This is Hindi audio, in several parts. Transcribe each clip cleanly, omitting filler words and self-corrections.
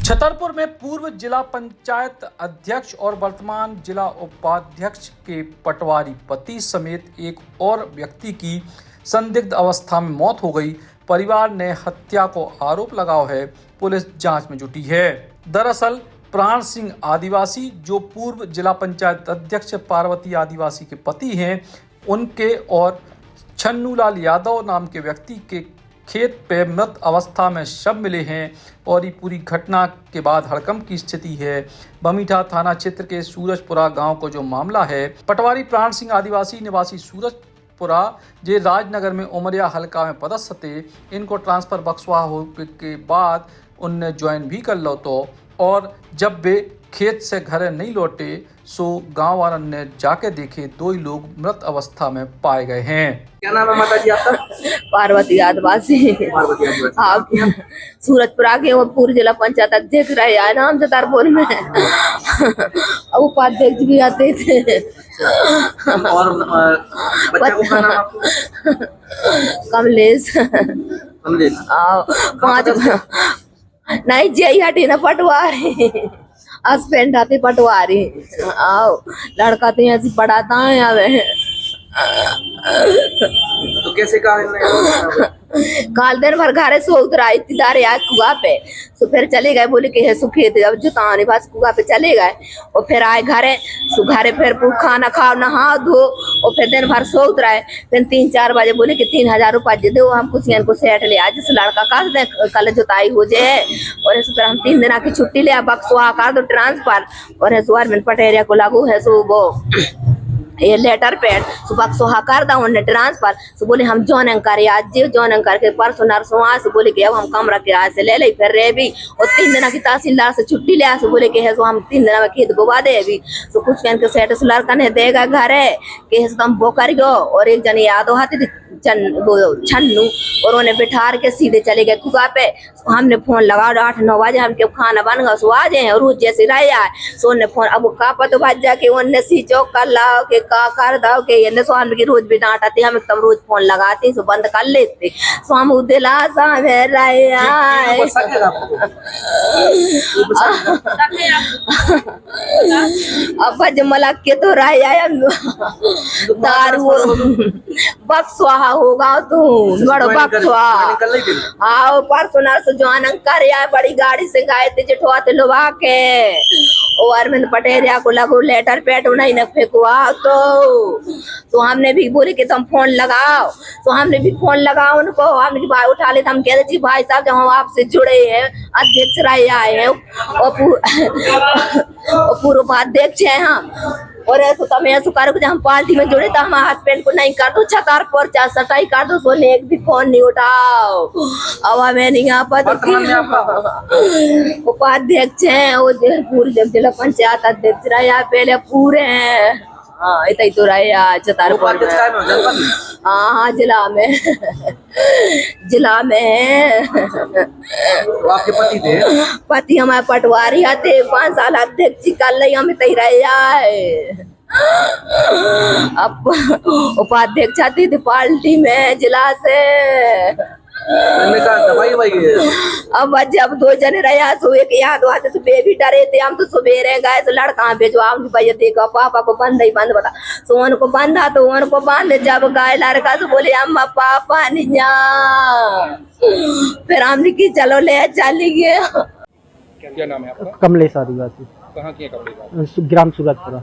छतरपुर में पूर्व जिला पंचायत अध्यक्ष और वर्तमान जिला उपाध्यक्ष के पटवारी पति समेत एक और व्यक्ति की संदिग्ध अवस्था में मौत हो गई। परिवार ने हत्या को आरोप लगाया है। पुलिस जांच में जुटी है। दरअसल प्राण सिंह आदिवासी जो पूर्व जिला पंचायत अध्यक्ष पार्वती आदिवासी के पति हैं, उनके और छन्नूलाल यादव नाम के व्यक्ति के खेत पे मृत अवस्था में शव मिले हैं और ये पूरी घटना के बाद हड़कंप की स्थिति है। बमीठा थाना क्षेत्र के सूरजपुरा गांव को जो मामला है, पटवारी प्राण सिंह आदिवासी निवासी सूरजपुरा जे राजनगर में उमरिया हल्का में पदस्थ थे। इनको ट्रांसफर बक्सवा होने के बाद उनने ज्वाइन भी कर लो तो, और जब वे खेत से घर नहीं लौटे सो गांव वालों ने जाके देखे दो ही लोग मृत अवस्था में पाए गए हैं। क्या नाम है माता जी आपका? पार्वती आदिवासी। पार्वती आदिवासी। आप सूरजपुरा के वो पूर्व जिला पंचायत अध्यक्ष रहे हैं नाम छतरपुर में। उपाध्यक्ष भी आते थे। और बच्चा को क्या नाम आपको? कमलेश। कमलेश। 5 नहीं जय हटी न पटवारी हस्बैंड आते पटवारी। आओ लड़का तो ऐसी पढ़ाता है अब। तो कैसे कहा काल दिन भर घरे सो उतरा इतदार आज कुआ पे, तो फिर चले गए बोले कि है सुखे थे। अब जुताने पास कुआ पे चले गए और फिर आए घरे सुघारे फिर खाना खाओ नहा धो और फिर दिन भर सो उतराए। फिर 3-4 बजे बोले कि 3000 रुपये दे दो, हम कुछ को सेट ले आज जिस लड़का का कल जुताई हो जाए। और फिर हम 3 दिन की छुट्टी ले बक्सवा कर दो ट्रांसफर। और सुअरविंद पटेरिया को लागू है सो वो ये लेटर पैड सुबह सोहा कर दा उन्हें ट्रांसफर। सो बोले हम जॉइनिंग करे आज जॉइनिंग करके परसों नरसों आज से बोले कि अब हम कमरा किराए से ले ले फिर रहे भी। और 3 दिन की तहसीलदार से छुट्टी ले से बोले कि है सो हम 3 दिन में खेत बोवा दे भी। सो कुछ कहन के सेट लड़का ने देगा घरे कि तुम वो कर गो। और एक जन याद हाथी थी छन्नू और उन्हें बिठा के सीधे चले गए कुआ पे। हमने फोन लगा 8-9 बजे हमके खाना बन गया सो आ जाए। रोज जैसे रह आए सो ने फोन अब का पतो भज जाके उन्हें सीचो कर लाओ के का कर दो के ये सो हम की रोज भी डांटाते हम एकदम रोज फोन लगाते सो बंद कर लेते सो हम दिलासा में रह आए। अब मला के तो रह आए दारू बक्सवा होगा तू बड़ो बक्सवा। आओ परसों नरसों जवान कर आए बड़ी गाड़ी से गए थे जेठवाते लोबा के। और अरविंद पटेरिया को लगो लेटर पैड नहीं न फेंकवा तो हमने भी बोले कि तुम फोन लगाओ। तो हमने भी फोन लगाओ उनको। हमने की भाई उठा ले हम कह रहे भाई साहब जब हम आपसे जुड़े हैं अध्यक्ष रहे आए हैं और पूर्व उपाध्यक्ष है हम। और ऐसा तब ऐसा करो कि हम पार्टी में जुड़े तो हम हस्बैंड को नहीं कर दो छतार पर चार सटाई कर दो सोने एक भी फोन नहीं उठाओ। अब हमें नहीं आ पाता उपाध्यक्ष है वो पूर्व जिला पंचायत अध्यक्ष रहे पहले पूरे हैं। हाँ इतना ही तो रहे छतरपुर में। हाँ जिला में जिला में तो आपके पति थे? पति हमारे पटवारी आते 5 साल अध्यक्ष कर ली हम इतना ही रहे। अब उपाध्यक्ष आती थी पार्टी में जिला से। दवाई अब जब 2 जने रहे सो एक याद आते तो बेबी डरे थे हम तो सुबेरे गए तो लड़का भेजवा भैया देखो पापा को बंद ही बंद बता सो उनको बंधा तो उनको बांध जब गए लड़का तो बोले अम्मा पापा नहीं जा। फिर हमने की चलो ले चली गए। क्या नाम है आपका? कमलेश आदिवासी। कहाँ की है कमलेश? ग्राम सूरजपुरा।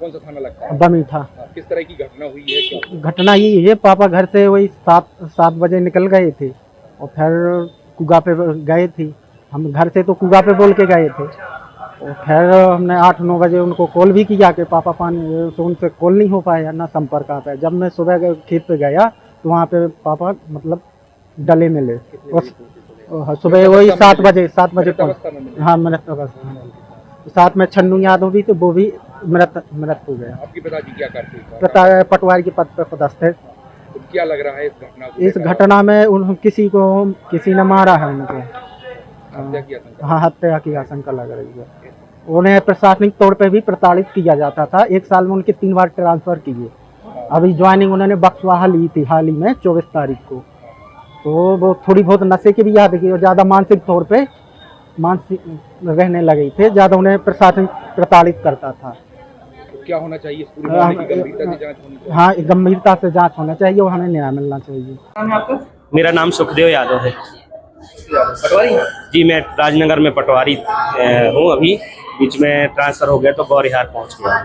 कौन सा थाना लगता है? बमीठा। किस तरह की घटना हुई है? क्यों? घटना ये है पापा घर से वही 7 बजे निकल गए थे और फिर कुआ पे गए थे। हम घर से तो कुआ पे बोल के गए थे और फिर हमने 8-9 बजे उनको कॉल भी किया कि पापा पानी, तो उनसे कॉल नहीं हो पाया ना संपर्क आता है। जब मैं सुबह खेत पे गया तो वहाँ पे पापा मतलब डले मिले सुबह वही 7 बजे। हाँ मृत अवस्था में। साथ में छन्नू यादव भी थे वो भी मृत हो गया। आपके पिताजी क्या करते हैं? पटवारी के पद पर पदस्थ है। तो क्या लग रहा है इस घटना को? इस घटना में किसी ने मारा है उनको। हाँ हत्या की आशंका लग रही है। उन्हें प्रशासनिक तौर पे भी प्रताड़ित किया जाता था। 1 साल में उनके 3 बार ट्रांसफर किए। अभी ज्वाइनिंग उन्होंने बक्सवा ली थी हाल ही में 24 तारीख को। तो वो थोड़ी बहुत नशे की भी याद की और ज़्यादा मानसिक तौर पे मानसिक रहने लगे थे, ज़्यादा उन्हें प्रशासन प्रताड़ित करता था। तो क्या होना चाहिए इस पूरे मामले की गंभीरता से जांच होनी चाहिए? हाँ, गंभीरता से जांच होना चाहिए और हमें न्याय मिलना चाहिए। नाम है आपका? मेरा नाम सुखदेव यादव है पटवारी हैं? जी। मैं राजनगर में पटवारी हूँ। अभी बीच में ट्रांसफर हो गया तो गौरिहार पहुँच गया।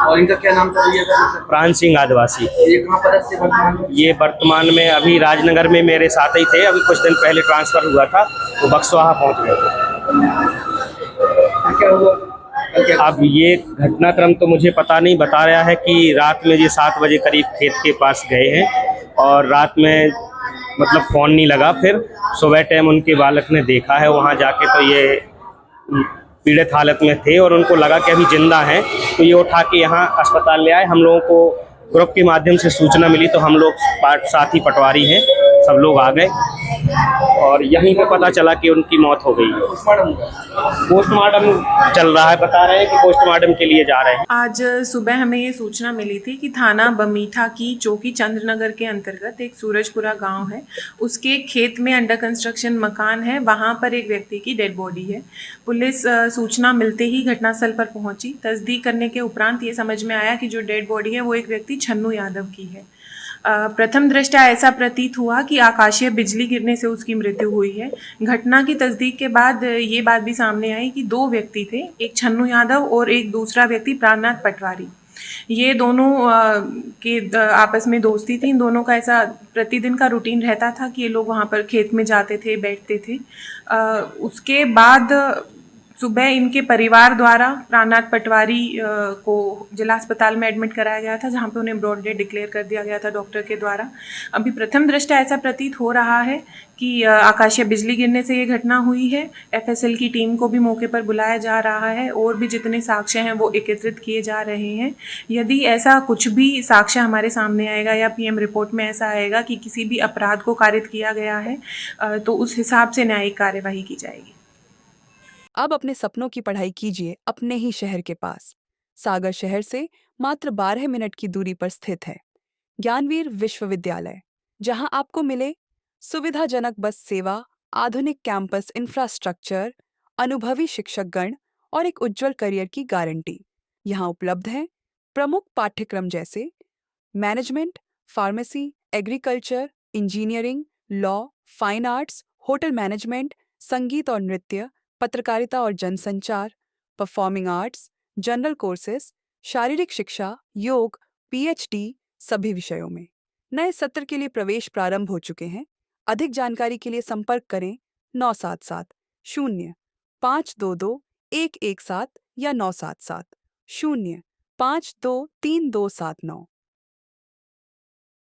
और इनका क्या नाम था भैया का? प्राण सिंह आदिवासी। ये कहाँ पर है वर्तमान में? ये वर्तमान में अभी राजनगर में मेरे साथ ही थे। अभी कुछ दिन पहले ट्रांसफर हुआ था तो बक्सवाहा पहुँच गए थे। फिर क्या हुआ? कल क्या? अब ये घटनाक्रम तो मुझे पता नहीं, बता रहा है कि रात में ये 7 बजे करीब खेत के पास गए हैं और रात में मतलब फ़ोन नहीं लगा। फिर सुबह टाइम उनके बालक ने देखा है वहाँ जाके तो ये पीड़ित हालत में थे और उनको लगा कि अभी जिंदा हैं, तो ये उठा के यहाँ अस्पताल ले आए। हम लोगों को ग्रुप के माध्यम से सूचना मिली तो हम लोग साथी पटवारी हैं, सब लोग आ गए और यहीं पे पता चला कि उनकी मौत हो गई है। पोस्टमार्टम हुआ? पोस्टमार्टम चल रहा है, बता रहे हैं कि पोस्टमार्टम के लिए जा रहे हैं। आज सुबह हमें ये सूचना मिली थी कि थाना बमीठा की चौकी चंद्रनगर के अंतर्गत एक सूरजपुरा गांव है, उसके खेत में अंडर कंस्ट्रक्शन मकान है, वहां पर एक व्यक्ति की डेड बॉडी है। पुलिस सूचना मिलते ही घटनास्थल पर पहुंची। तस्दीक करने के उपरांत ये समझ में आया कि जो डेड बॉडी है वो एक व्यक्ति छन्नू यादव की है। प्रथम दृष्टया ऐसा प्रतीत हुआ कि आकाशीय बिजली गिरने से उसकी मृत्यु हुई है। घटना की तस्दीक के बाद ये बात भी सामने आई कि 2 व्यक्ति थे, एक छन्नू यादव और एक दूसरा व्यक्ति प्राणनाथ पटवारी। ये दोनों आपस में दोस्ती थी। इन दोनों का ऐसा प्रतिदिन का रूटीन रहता था कि ये लोग वहाँ पर खेत में जाते थे, बैठते थे। उसके बाद सुबह इनके परिवार द्वारा प्राणनाथ पटवारी को जिला अस्पताल में एडमिट कराया गया था, जहां पे उन्हें ब्रॉड डेड डिक्लेयर कर दिया गया था डॉक्टर के द्वारा। अभी प्रथम दृष्टया ऐसा प्रतीत हो रहा है कि आकाशीय बिजली गिरने से ये घटना हुई है। एफएसएल की टीम को भी मौके पर बुलाया जा रहा है और भी जितने साक्ष्य हैं वो एकत्रित किए जा रहे हैं। यदि ऐसा कुछ भी साक्ष्य हमारे सामने आएगा या पीएम रिपोर्ट में ऐसा आएगा कि किसी भी अपराध को कारित किया गया है, तो उस हिसाब से न्यायिक कार्यवाही की जाएगी। अब अपने सपनों की पढ़ाई कीजिए अपने ही शहर के पास। सागर शहर से मात्र 12 मिनट की दूरी पर स्थित है ज्ञानवीर विश्वविद्यालय, जहां आपको मिले सुविधाजनक बस सेवा, आधुनिक कैंपस इंफ्रास्ट्रक्चर, अनुभवी शिक्षकगण और एक उज्जवल करियर की गारंटी। यहां उपलब्ध है प्रमुख पाठ्यक्रम जैसे management, pharmacy, agriculture, engineering, law, fine arts, hotel management, संगीत और नृत्य, पत्रकारिता और जनसंचार, परफॉर्मिंग आर्ट्स, जनरल कोर्सेज, शारीरिक शिक्षा, योग, पीएचडी सभी विषयों में। नए सत्र के लिए प्रवेश प्रारंभ हो चुके हैं। अधिक जानकारी के लिए संपर्क करें 977 0 522 117 या 977 0 523 279।